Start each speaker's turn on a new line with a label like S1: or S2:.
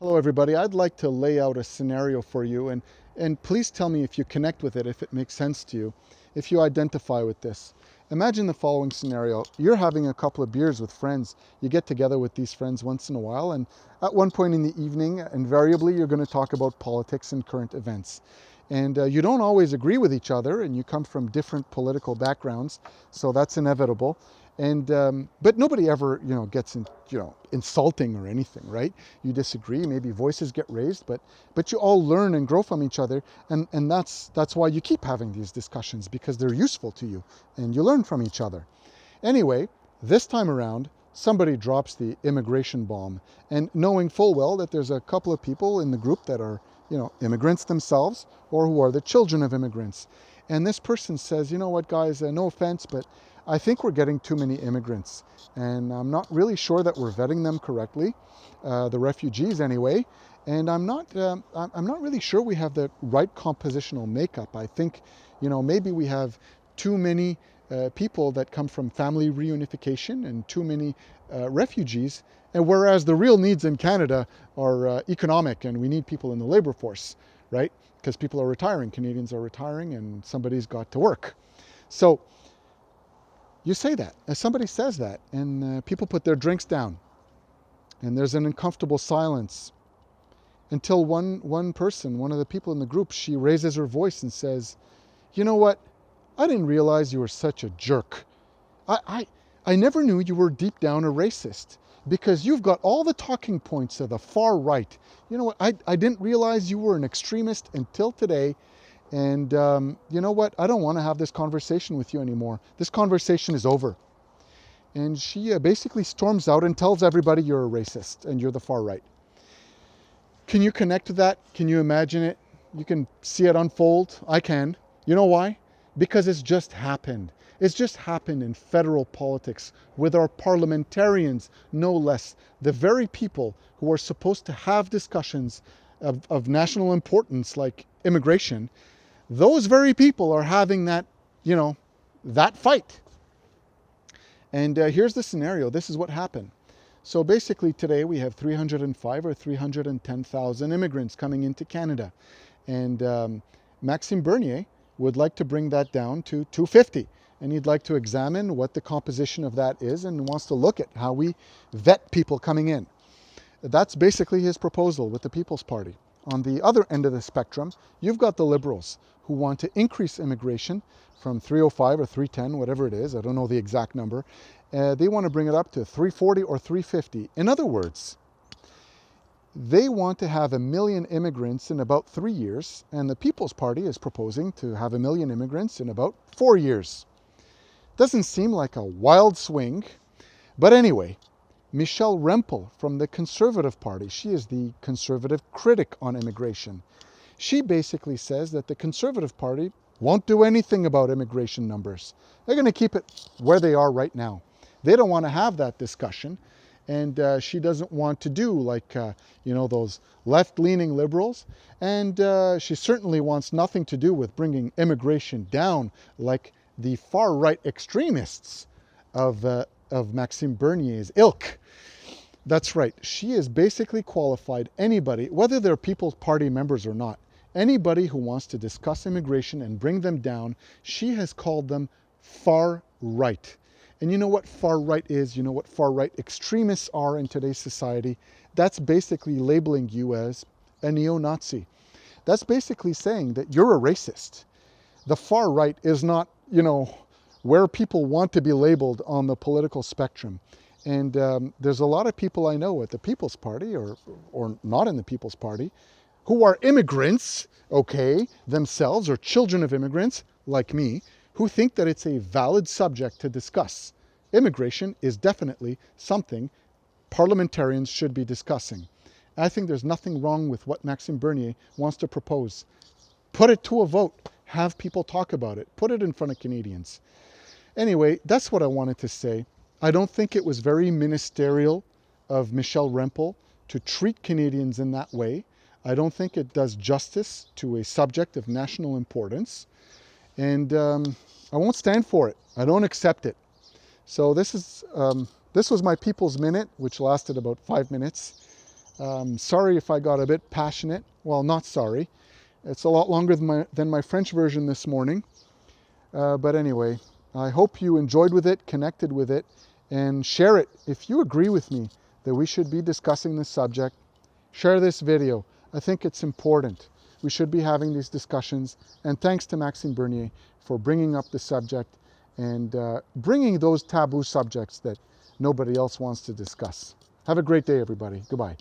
S1: Hello, everybody. I'd like to lay out a scenario for you, and please tell me if you connect with it, if it makes sense to you, if you identify with this. Imagine the following scenario. You're having a couple of beers with friends. You get together with these friends once in a while, and at one point in the evening, invariably, you're going to talk about politics and current events. And you don't always agree with each other, and you come from different political backgrounds, so that's inevitable. And but nobody ever, gets insulting or anything, right? You disagree, maybe voices get raised, but you all learn and grow from each other, and that's why you keep having these discussions, because they're useful to you, and you learn from each other. Anyway, this time around, somebody drops the immigration bomb, and knowing full well that there's a couple of people in the group that are, immigrants themselves, or who are the children of immigrants. And this person says, you know what, guys, no offense, but I think we're getting too many immigrants, and I'm not really sure that we're vetting them correctly, the refugees anyway, and I'm not really sure we have the right compositional makeup. I think, maybe we have too many people that come from family reunification and too many refugees, and whereas the real needs in Canada are economic, and we need people in the labor force, right? Because people are retiring, Canadians are retiring, and somebody's got to work. So you say that, as somebody says that, and people put their drinks down, and there's an uncomfortable silence until one person, one of the people in the group, she raises her voice and says, you know what, I didn't realize you were such a jerk. I never knew you were deep down a racist, because you've got all the talking points of the far right. You know what, I didn't realize you were an extremist until today. And you know what? I don't want to have this conversation with you anymore. This conversation is over. And she basically storms out and tells everybody you're a racist and you're the far right. Can you connect to that? Can you imagine it? You can see it unfold. I can. You know why? Because it's just happened. It's just happened in federal politics with our parliamentarians, no less. The very people who are supposed to have discussions of national importance like immigration, those very people are having that, that fight. And here's the scenario. This is what happened. So basically today we have 305 or 310,000 immigrants coming into Canada. And Maxime Bernier would like to bring that down to 250. And he'd like to examine what the composition of that is, and wants to look at how we vet people coming in. That's basically his proposal with the People's Party. On the other end of the spectrum, you've got the Liberals who want to increase immigration from 305 or 310, whatever it is, I don't know the exact number. They want to bring it up to 340 or 350. In other words, they want to have 1 million immigrants in about 3 years, and the People's Party is proposing to have 1 million immigrants in about 4 years. Doesn't seem like a wild swing, but anyway, Michelle Rempel from the Conservative Party, she is the conservative critic on immigration. She basically says that the Conservative Party won't do anything about immigration numbers. They're going to keep it where they are right now. They don't want to have that discussion, and she doesn't want to do like, those left-leaning liberals, and she certainly wants nothing to do with bringing immigration down like the far-right extremists of Maxime Bernier's ilk. That's right. She has basically qualified anybody, whether they're People's Party members or not, anybody who wants to discuss immigration and bring them down, she has called them far right. And you know what far right is? You know what far right extremists are in today's society? That's basically labeling you as a neo-Nazi. That's basically saying that you're a racist. The far right is not, where people want to be labeled on the political spectrum. And there's a lot of people I know at the People's Party or not in the People's Party who are immigrants, okay, themselves, or children of immigrants like me, who think that it's a valid subject to discuss. Immigration is definitely something parliamentarians should be discussing. I think there's nothing wrong with what Maxime Bernier wants to propose. Put it to a vote. Have people talk about it. Put it in front of Canadians. Anyway, that's what I wanted to say. I don't think it was very ministerial of Michelle Rempel to treat Canadians in that way. I don't think it does justice to a subject of national importance. And I won't stand for it. I don't accept it. So this was my People's Minute, which lasted about 5 minutes. Sorry if I got a bit passionate. Well, not sorry. It's a lot longer than my French version this morning. But anyway, I hope you enjoyed with it, connected with it, and share it. If you agree with me that we should be discussing this subject, share this video. I think it's important. We should be having these discussions. And thanks to Maxime Bernier for bringing up the subject and bringing those taboo subjects that nobody else wants to discuss. Have a great day, everybody. Goodbye.